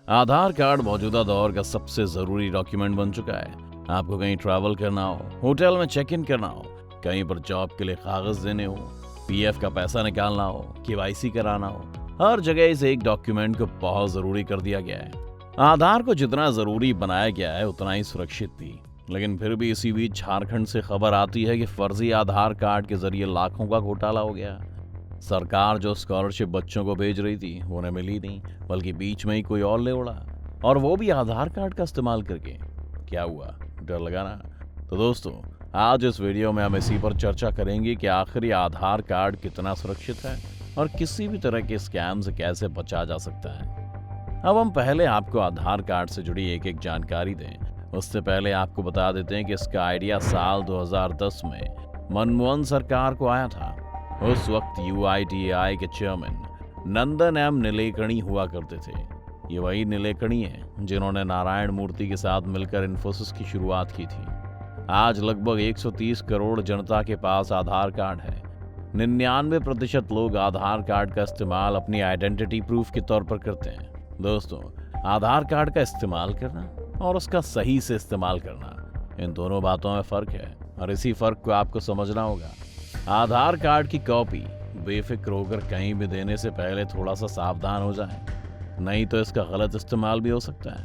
आधार card मौजूदा दौर का सबसे जरूरी डॉक्यूमेंट बन चुका है। आपको कहीं ट्रैवल करना हो, होटल में चेक इन करना हो, कहीं पर जॉब के लिए कागज देने हो, पीएफ का पैसा निकालना हो, केवाईसी कराना हो, हर जगह इस एक डॉक्यूमेंट को बहुत जरूरी कर दिया गया है। आधार को जितना जरूरी बनाया गया है उतना ही सुरक्षित भी। लेकिन फिर भी इसी बीच झारखंड से खबर आती है कि फर्जी आधार कार्ड के जरिए लाखों का घोटाला हो गया। सरकार जो स्कॉलरशिप बच्चों को भेज रही थी वो उन्हें मिली नहीं, बल्कि बीच में ही कोई और ले उड़ा, और वो भी आधार कार्ड का इस्तेमाल करके। क्या हुआ, डर लगा ना? तो दोस्तों, आज इस वीडियो में हम इसी पर चर्चा करेंगे कि आखिर ये आधार कार्ड कितना सुरक्षित है और किसी भी तरह के स्कैम से कैसे बचा जा सकता है। अब हम पहले आपको आधार कार्ड से जुड़ी एक एक जानकारी दें, उससे पहले आपको बता देते हैं कि इसका आइडिया साल 2010 में मनमोहन सरकार को आया था। उस वक्त UIDAI के चेयरमैन नंदन एम नीलेकणी हुआ करते थे। ये वही नीलेकणी हैं जिन्होंने नारायण मूर्ति के साथ मिलकर इन्फोसिस की शुरुआत की थी। आज लगभग 130 करोड़ जनता के पास आधार कार्ड है। 99% लोग आधार कार्ड का इस्तेमाल अपनी आइडेंटिटी प्रूफ के तौर पर करते हैं। दोस्तों, आधार कार्ड का इस्तेमाल करना और उसका सही से इस्तेमाल करना, इन दोनों बातों में फर्क है, और इसी फर्क को आपको समझना होगा। आधार कार्ड की कॉपी बेफिक्र होकर कहीं भी देने से पहले थोड़ा सा सावधान हो जाएं, नहीं तो इसका गलत इस्तेमाल भी हो सकता है।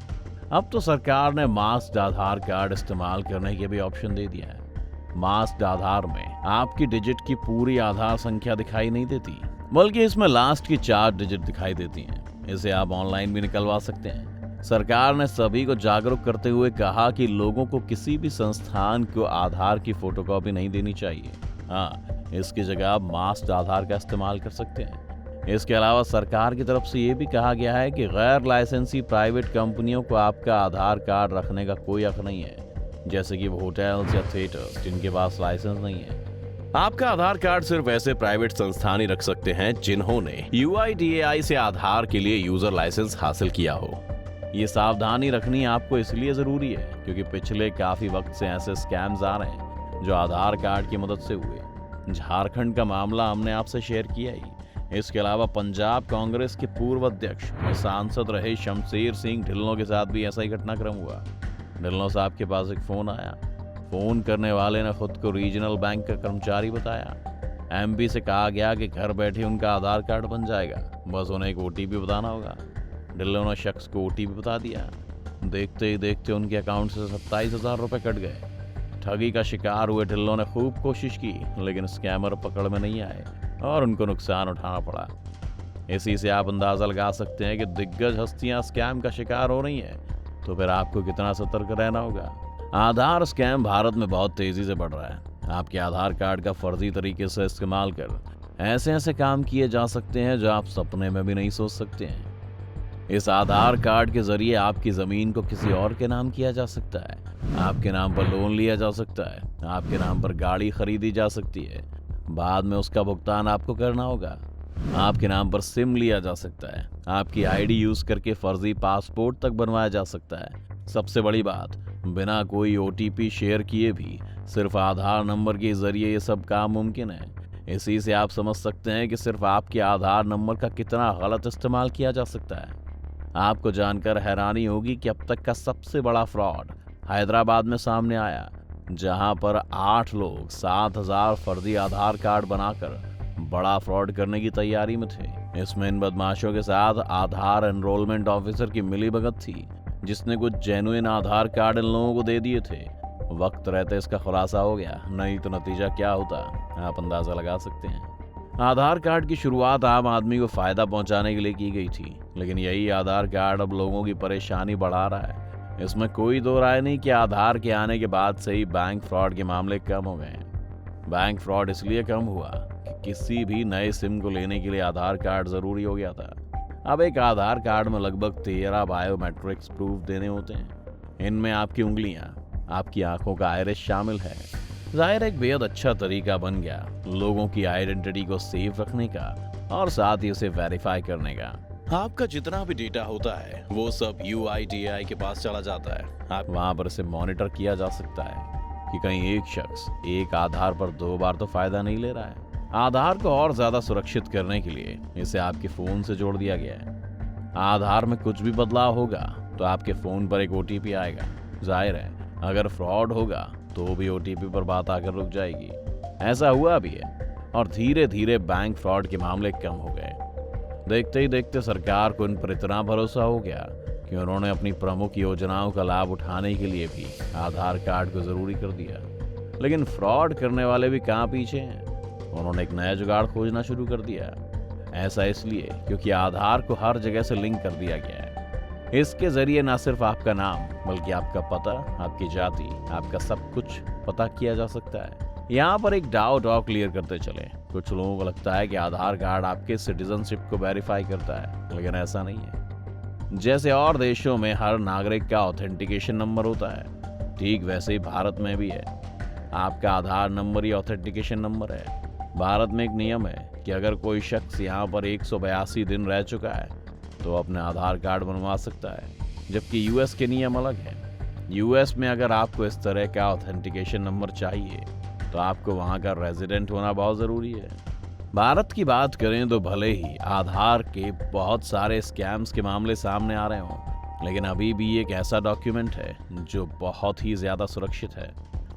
अब तो सरकार ने मास्क्ड आधार कार्ड इस्तेमाल करने के भी ऑप्शन दे दिया है। मास्क्ड आधार में आपकी डिजिट की पूरी आधार संख्या दिखाई नहीं देती, बल्कि इसमें लास्ट की 4 डिजिट दिखाई देती हैं। इसे आप ऑनलाइन भी निकलवा सकते हैं। सरकार ने सभी को जागरूक करते हुए कहा कि लोगों को किसी भी संस्थान को आधार की फोटोकॉपी नहीं देनी चाहिए। हाँ, इसकी जगह आप मास्क्ड आधार का इस्तेमाल कर सकते हैं। इसके अलावा सरकार की तरफ से ये भी कहा गया है कि गैर लाइसेंसी प्राइवेट कंपनियों को आपका आधार कार्ड रखने का कोई हक नहीं है, जैसे कि वो होटल्स या थिएटर्स जिनके पास लाइसेंस नहीं है। आपका आधार कार्ड सिर्फ ऐसे प्राइवेट संस्थान ही रख सकते हैं जिन्होंने UIDAI से आधार के लिए यूजर लाइसेंस हासिल किया हो। ये सावधानी रखनी आपको इसलिए जरूरी है क्योंकि पिछले काफी वक्त से ऐसे स्कैम्स आ रहे हैं जो आधार कार्ड की मदद से हुए। झारखंड का मामला हमने आपसे शेयर किया ही। इसके अलावा पंजाब कांग्रेस के पूर्व अध्यक्ष और सांसद रहे शमशेर सिंह ढिल्लों के साथ भी ऐसा ही घटनाक्रम हुआ। ढिल्लों साहब के पास एक फोन आया। फोन करने वाले ने खुद को रीजनल बैंक का कर्मचारी बताया। MP से कहा गया कि घर बैठे उनका आधार कार्ड बन जाएगा, बस उन्हें एक OTP बताना होगा। ढिल्लों ने शख्स को OTP बता दिया। देखते ही देखते उनके अकाउंट से 27,000 रुपए कट गए। ठगी का शिकार हुए ढिल्लों ने खूब कोशिश की, लेकिन स्कैमर पकड़ में नहीं आए और उनको नुकसान उठाना पड़ा। इसी से आप अंदाजा लगा सकते हैं कि दिग्गज हस्तियां स्कैम का शिकार हो रही हैं, तो फिर आपको कितना सतर्क रहना होगा। आधार स्कैम भारत में बहुत तेजी से बढ़ रहा है। आपके आधार कार्ड का फर्जी तरीके से इस्तेमाल कर ऐसे ऐसे काम किए जा सकते हैं जो आप सपने में भी नहीं सोच सकते हैं। इस आधार कार्ड के जरिए आपकी जमीन को किसी और के नाम किया जा सकता है, आपके नाम पर लोन लिया जा सकता है, आपके नाम पर गाड़ी खरीदी जा सकती है, बाद में उसका भुगतान आपको करना होगा। आपके नाम पर सिम लिया जा सकता है, आपकी ID यूज करके फर्जी पासपोर्ट तक बनवाया जा सकता है। सबसे बड़ी बात, बिना कोई OTP शेयर किए भी सिर्फ आधार नंबर के जरिए ये सब काम मुमकिन है। इसी से आप समझ सकते हैं कि सिर्फ आपके आधार नंबर का कितना गलत इस्तेमाल किया जा सकता है। आपको जानकर हैरानी होगी कि अब तक का सबसे बड़ा फ्रॉड हैदराबाद में सामने आया, जहां पर 8 लोग 7,000 फर्जी आधार कार्ड बनाकर बड़ा फ्रॉड करने की तैयारी में थे। इसमें इन बदमाशों के साथ आधार एनरोलमेंट ऑफिसर की मिलीभगत थी, जिसने कुछ जेन्युइन आधार कार्ड इन लोगों को दे दिए थे। वक्त रहते इसका खुलासा हो गया, नहीं तो नतीजा क्या होता आप अंदाजा लगा सकते हैं। आधार कार्ड की शुरुआत आम आदमी को फायदा पहुंचाने के लिए की गई थी, लेकिन यही आधार कार्ड अब लोगों की परेशानी बढ़ा रहा है। इसमें कोई दो राय नहीं कि आधार के आने के बाद से ही बैंक फ्रॉड के मामले कम हो गए हैं। बैंक फ्रॉड इसलिए कम हुआ कि किसी भी नए सिम को लेने के लिए आधार कार्ड जरूरी हो गया था। अब एक आधार कार्ड में लगभग 13 बायोमेट्रिक्स प्रूफ देने होते हैं। इनमें आपकी उंगलियां, आपकी आंखों का आइरिस शामिल है। जाहिर एक बेहद अच्छा तरीका बन गया लोगों की आइडेंटिटी को सेफ रखने का और साथ ही उसे वेरीफाई करने का। आपका जितना भी डेटा होता है वो सब UIDAI के पास चला जाता है। आप वहां पर इसे मॉनिटर किया जा सकता है कि कहीं एक शख्स एक आधार पर 2 बार तो फायदा नहीं ले रहा है। आधार को और ज्यादा सुरक्षित करने के लिए इसे आपके फोन से जोड़ दिया गया है। आधार में कुछ भी बदलाव होगा तो आपके फ़ोन पर एक OTP आएगा। जाहिर है अगर फ्रॉड होगा तो भी OTP पर बात आकर रुक जाएगी। ऐसा हुआ भी है और धीरे धीरे बैंक फ्रॉड के मामले कम हो गए। देखते ही देखते सरकार को इन पर इतना भरोसा हो गया कि उन्होंने अपनी प्रमुख योजनाओं का लाभ उठाने के लिए भी आधार कार्ड को ज़रूरी कर दिया। लेकिन फ्रॉड करने वाले भी कहाँ पीछे हैं, उन्होंने एक नया जुगाड़ खोजना शुरू कर दिया। ऐसा इसलिए क्योंकि आधार को हर जगह से लिंक कर दिया गया है। इसके जरिए न सिर्फ आपका नाम बल्कि आपका पता, आपकी जाति, आपका सब कुछ पता किया जा सकता है। यहाँ पर एक डाउट और क्लियर करते चले। कुछ लोगों को लगता है कि आधार कार्ड आपके सिटीजनशिप को वेरीफाई करता है, लेकिन ऐसा नहीं है। जैसे और देशों में हर नागरिक का ऑथेंटिकेशन नंबर होता है, ठीक वैसे ही भारत में भी है। आपका आधार नंबर ही ऑथेंटिकेशन नंबर है। भारत में एक नियम है कि अगर कोई शख्स यहाँ पर 182 दिन रह चुका है तो अपने आधार कार्ड बनवा सकता है, जबकि यूएस के नियम अलग हैं। यूएस में अगर आपको इस तरह का ऑथेंटिकेशन नंबर चाहिए तो आपको वहाँ का रेजिडेंट होना बहुत ज़रूरी है। भारत की बात करें तो भले ही आधार के बहुत सारे स्कैम्स के मामले सामने आ रहे हों, लेकिन अभी भी एक ऐसा डॉक्यूमेंट है जो बहुत ही ज़्यादा सुरक्षित है।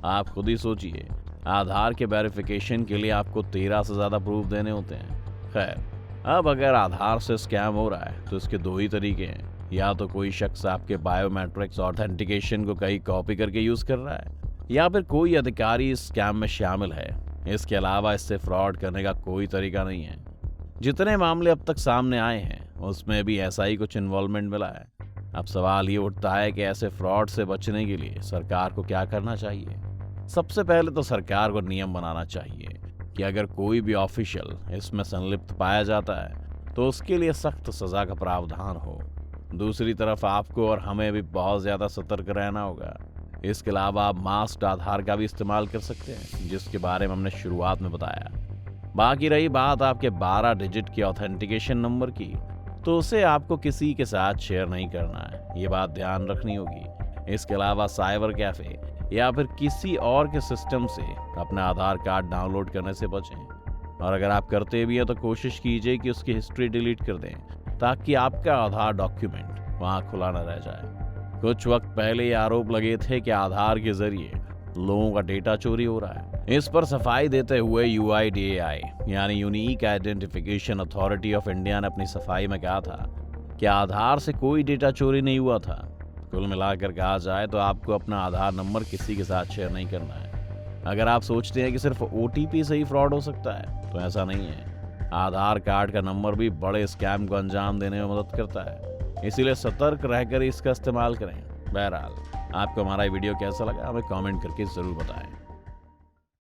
आप खुद ही सोचिए, आधार के वेरिफिकेशन के लिए आपको 13 से ज़्यादा प्रूफ देने होते हैं। खैर, अब अगर आधार से स्कैम हो रहा है तो इसके दो ही तरीके हैं। या तो कोई शख्स आपके बायोमेट्रिक्स ऑथेंटिकेशन को कहीं कॉपी करके यूज़ कर रहा है, या फिर कोई अधिकारी इस स्कैम में शामिल है। इसके अलावा इससे फ्रॉड करने का कोई तरीका नहीं है। जितने मामले अब तक सामने आए हैं उसमें भी ऐसा ही कुछ इन्वॉल्वमेंट मिला है। अब सवाल ये उठता है कि ऐसे फ्रॉड से बचने के लिए सरकार को क्या करना चाहिए। सबसे पहले तो सरकार को नियम बनाना चाहिए कि अगर कोई भी ऑफिशियल इसमें संलिप्त पाया जाता है तो उसके लिए सख्त सजा का प्रावधान हो। दूसरी तरफ आपको और हमें भी बहुत ज़्यादा सतर्क रहना होगा। इसके अलावा आप मास्क्ड आधार का भी इस्तेमाल कर सकते हैं, जिसके बारे में हमने शुरुआत में बताया। बाकी रही बात आपके 12 डिजिट के ऑथेंटिकेशन नंबर की, तो उसे आपको किसी के साथ शेयर नहीं करना है, ये बात ध्यान रखनी होगी। इसके अलावा साइबर कैफे या फिर किसी और के सिस्टम से अपना आधार कार्ड डाउनलोड करने से बचें। और अगर आप करते भी हैं तो कोशिश कीजिए कि उसकी हिस्ट्री डिलीट कर दें, ताकि आपका आधार डॉक्यूमेंट वहाँ खुला न रह जाए। कुछ वक्त पहले ये आरोप लगे थे कि आधार के जरिए लोगों का डेटा चोरी हो रहा है। इस पर सफाई देते हुए UIDAI यानी unique identification authority of India ने अपनी सफाई में कहा था कि आधार से कोई डेटा चोरी नहीं हुआ था। कुल मिलाकर कहा जाए तो आपको अपना आधार नंबर किसी के साथ शेयर नहीं करना है। अगर आप सोचते हैं कि सिर्फ OTP से ही फ्रॉड हो सकता है तो ऐसा नहीं है। आधार कार्ड का नंबर भी बड़े स्कैम को अंजाम देने में मदद करता है, इसीलिए सतर्क रहकर इसका इस्तेमाल करें। बहरहाल, आपको हमारा वीडियो कैसा लगा हमें कमेंट करके ज़रूर बताएं।